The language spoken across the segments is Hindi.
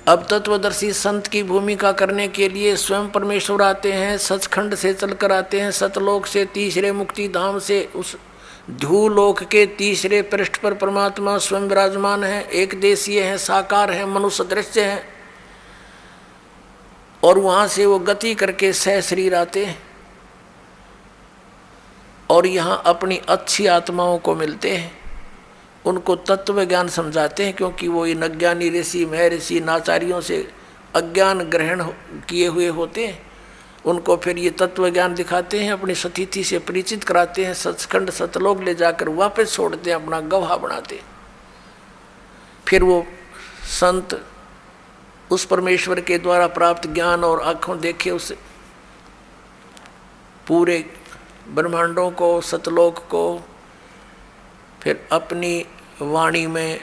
अब तत्वदर्शी संत की भूमिका करने के लिए स्वयं परमेश्वर आते हैं, सचखंड से चलकर आते हैं, सतलोक से, तीसरे मुक्ति धाम से, उस ध्रुवलोक के तीसरे पृष्ठ पर परमात्मा स्वयं विराजमान है, एक देशीय है, साकार है, मनुष्य दृश्य है। और वहाँ से वो गति करके सह शरीर आते हैं और यहाँ अपनी अच्छी आत्माओं को मिलते हैं, उनको तत्व ज्ञान समझाते हैं, क्योंकि वो इन अज्ञानी ऋषि महर्षि नाचार्यों से अज्ञान ग्रहण किए हुए होते हैं। उनको फिर ये तत्व ज्ञान दिखाते हैं, अपनी सतिथि से परिचित कराते हैं, सचखंड सतलोक ले जाकर वापस छोड़ते हैं, अपना गवाह बनाते हैं। फिर वो संत उस परमेश्वर के द्वारा प्राप्त ज्ञान और आँखों देखे उस पूरे ब्रह्मांडों को, सतलोक को, फिर अपनी वाणी में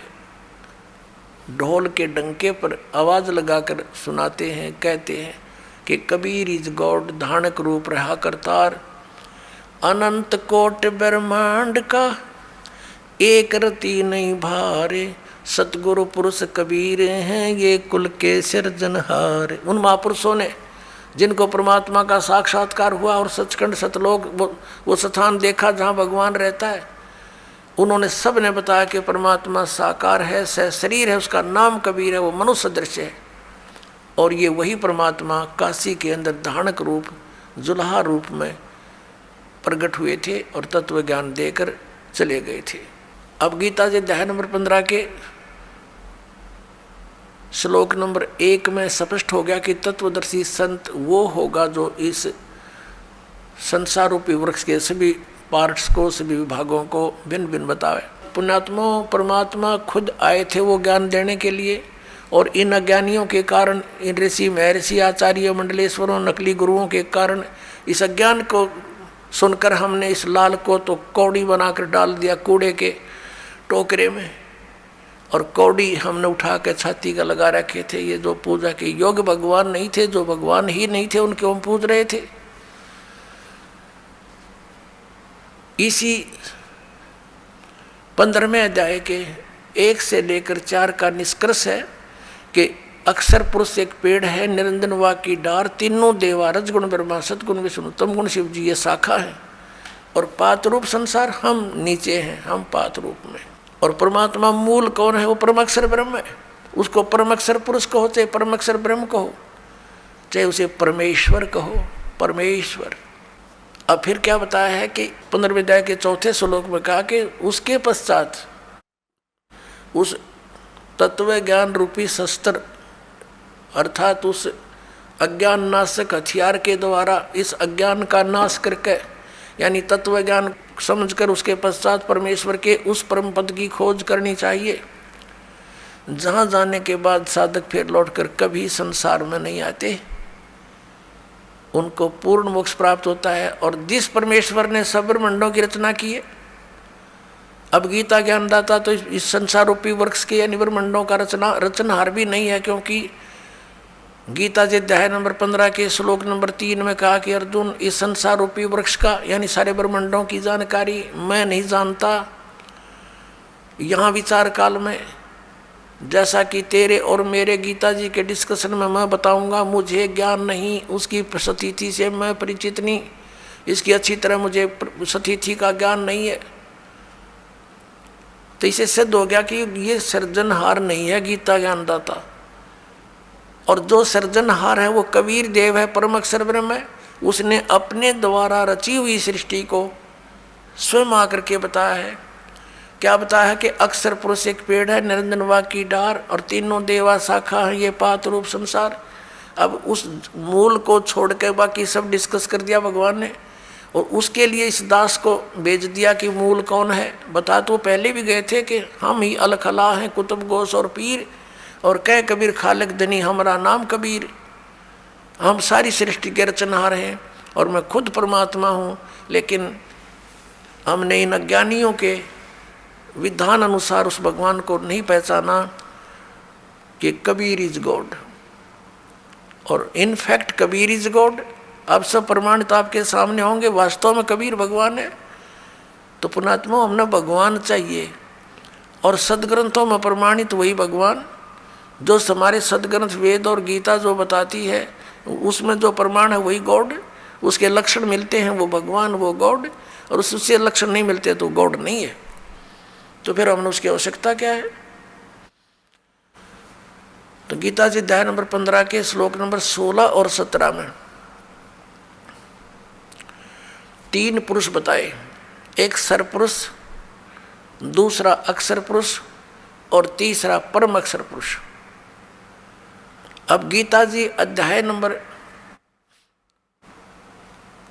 ढोल के डंके पर आवाज़ लगाकर सुनाते हैं, कहते हैं कि कबीर इज गॉड, धानक रूप रहा करतार, अनंत कोट ब्रह्मांड का एक रति नहीं भारे, सतगुरु पुरुष कबीर हैं ये कुल के सिरजनहार। उन महापुरुषों ने जिनको परमात्मा का साक्षात्कार हुआ और सचखंड सतलोक वो स्थान देखा जहाँ भगवान रहता है, उन्होंने सब ने बताया कि परमात्मा साकार है, सह शरीर है, उसका नाम कबीर है, वो मनुष्य दृश्य है। और ये वही परमात्मा काशी के अंदर धानक रूप, जुल्हा रूप में प्रकट हुए थे और तत्व ज्ञान देकर चले गए थे। अब गीता जी अध्याय नंबर 15 के श्लोक नंबर 1 में स्पष्ट हो गया कि तत्वदर्शी संत वो होगा जो इस संसार रूपी वृक्ष के सभी पार्ट्स को, सभी विभागों को भिन्न भिन्न बतावे। पुण्यात्मा परमात्मा खुद आए थे वो ज्ञान देने के लिए, और इन अज्ञानियों के कारण, इन ऋषि महर्षि आचार्य मंडलेश्वरों नकली गुरुओं के कारण इस अज्ञान को सुनकर हमने इस लाल को तो कौड़ी बनाकर डाल दिया कूड़े के टोकरे में, और कौड़ी हमने उठा के छाती का लगा रखे थे। ये जो पूजा के योग्य भगवान नहीं थे, जो भगवान ही नहीं थे, उनके हम पूज रहे थे। इसी 15वें अध्याय के 1 से लेकर 4 का निष्कर्ष है कि अक्षर पुरुष एक पेड़ है, निरंजन वा की डार, तीनों देवा रजगुण ब्रह्मा सतगुण विष्णु तम गुण शिव जी ये शाखा है, और पात रूप संसार हम नीचे हैं, हम पात रूप में। और परमात्मा मूल कौन है? वो परमाक्षर ब्रह्म है। उसको परमाक्षर पुरुष कहो, चाहे परमाक्षर ब्रह्म कहो, चाहे उसे परमेश्वर कहो, परमेश्वर। अब फिर क्या बताया है कि 15वें अध्याय के 4 श्लोक में कहा कि उसके पश्चात उस तत्व ज्ञान रूपी शस्त्र अर्थात उस अज्ञान नाशक हथियार के द्वारा इस अज्ञान का नाश करके, यानी तत्व ज्ञान समझकर उसके पश्चात परमेश्वर के उस परम पद की खोज करनी चाहिए, जहाँ जाने के बाद साधक फिर लौटकर कभी संसार में नहीं आते, उनको पूर्ण मोक्ष प्राप्त होता है। और जिस परमेश्वर ने सब ब्रह्मांडों की रचना की है, अब गीता ज्ञानदाता तो इस संसार रूपी वृक्ष के यानी ब्रह्मांडों का रचनहार भी नहीं है, क्योंकि गीता जी अध्याय नंबर 15 के श्लोक नंबर 3 में कहा कि अर्जुन, इस संसार रूपी वृक्ष का यानी सारे ब्रह्मांडों की जानकारी मैं नहीं जानता। यहाँ विचार काल में जैसा कि तेरे और मेरे गीता जी के डिस्कशन में मैं बताऊंगा, मुझे ज्ञान नहीं, उसकी सतिथि से मैं परिचित नहीं, इसकी अच्छी तरह मुझे सतिथि का ज्ञान नहीं है। तो इसे सिद्ध हो गया कि ये सृजनहार नहीं है गीता ज्ञानदाता, और जो सृजनहार है वो कबीर देव है, परम अक्षर ब्रह्म है। उसने अपने द्वारा रची हुई सृष्टि को स्वयं आकर के बताया है। क्या बताया है कि अक्षर पुरुष एक पेड़ है, निरंजन वा की डार, और तीनों देवा शाखा है ये पात रूप संसार। अब उस मूल को छोड़ के बाकी सब डिस्कस कर दिया भगवान ने, और उसके लिए इस दास को भेज दिया कि मूल कौन है। बता तो पहले भी गए थे कि हम ही अलखला हैं, कुतुब गोश और पीर, और कह कबीर खालिक धनी हमारा नाम कबीर। हम सारी सृष्टि के रचनहार हैं और मैं खुद परमात्मा हूँ, लेकिन हमने इन अज्ञानियों के विधान अनुसार उस भगवान को नहीं पहचाना कि कबीर इज गॉड, और इनफैक्ट कबीर इज गॉड। अब सब प्रमाणित आपके सामने होंगे, वास्तव में कबीर भगवान है। तो पुणात्मा हमने भगवान चाहिए, और सदग्रंथों में प्रमाणित वही भगवान जो हमारे सदग्रंथ वेद और गीता जो बताती है उसमें जो प्रमाण है वही गॉड, उसके लक्षण मिलते हैं वो भगवान वो गॉड, और उससे लक्षण नहीं मिलते तो गॉड नहीं है। तो फिर हमने उसकी आवश्यकता क्या है? तो गीता जी अध्याय नंबर 15 के श्लोक नंबर 16 और 17 में 3 पुरुष बताए, एक सरपुरुष, दूसरा अक्षर पुरुष और तीसरा परम अक्षर पुरुष। अब गीता जी अध्याय नंबर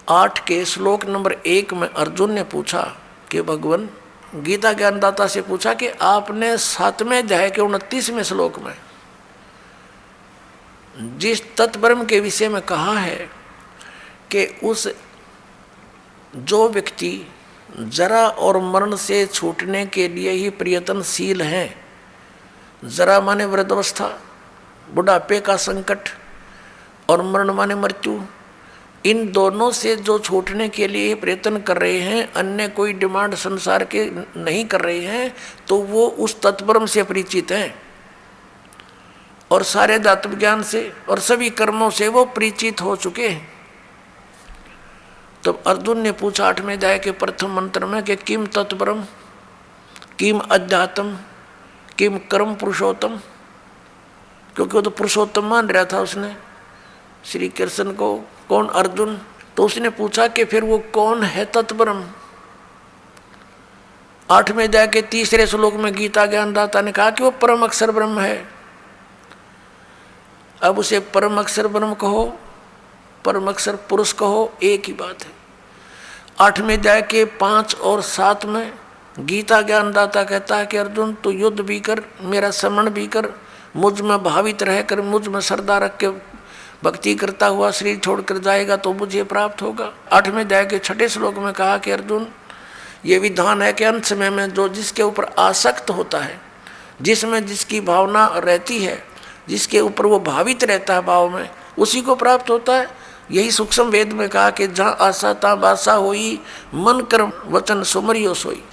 8 के श्लोक नंबर 1 में अर्जुन ने पूछा कि भगवान, गीता ज्ञानदाता से पूछा कि आपने 7वें अध्याय के 29वें श्लोक में जिस तत्ब्रह्म के विषय में कहा है कि उस जो व्यक्ति जरा और मरण से छूटने के लिए ही प्रयत्नशील हैं, जरा माने वृद्धावस्था, बुढ़ापे का संकट, और मरण माने मृत्यु, इन दोनों से जो छूटने के लिए प्रयत्न कर रहे हैं, अन्य कोई डिमांड संसार के नहीं कर रहे हैं, तो वो उस तत्ब्रह्म से परिचित हैं और सारे दातव्य ज्ञान से और सभी कर्मों से वो परिचित हो चुके हैं। तो अर्जुन ने पूछा 8वें अध्याय के प्रथम मंत्र में कि किम तत्ब्रह्म, किम अध्यात्म, किम कर्म पुरुषोत्तम, क्योंकि वो तो पुरुषोत्तम मान रहा था उसने श्री कृष्ण को। कौन? अर्जुन। तो उसने पूछा कि फिर वो कौन है तत्ब्रह्म? 8वें अध्याय के 3 श्लोक में गीता ज्ञानदाता ने कहा कि वो परम अक्षर ब्रह्म है। अब उसे परम अक्षर ब्रह्म कहो, परम अक्षर पुरुष कहो, एक ही बात है। 8वें अध्याय के 5 और 7 में गीता ज्ञानदाता कहता है कि अर्जुन तू युद्ध भी कर, मेरा स्मरण भी कर, मुझ में भावित रहकर मुझ में श्रद्धा रख के भक्ति करता हुआ शरीर छोड़कर जाएगा तो मुझे प्राप्त होगा। 8वें अध्याय के 6 श्लोक में कहा कि अर्जुन ये विधान है कि अंत समय में जो जिसके ऊपर आसक्त होता है, जिसमें जिसकी भावना रहती है, जिसके ऊपर वो भावित रहता है भाव में, उसी को प्राप्त होता है। यही सूक्ष्म वेद में कहा कि जहाँ आशा तहाँ बासा होई, मन कर्म वचन सुमरियो सोई।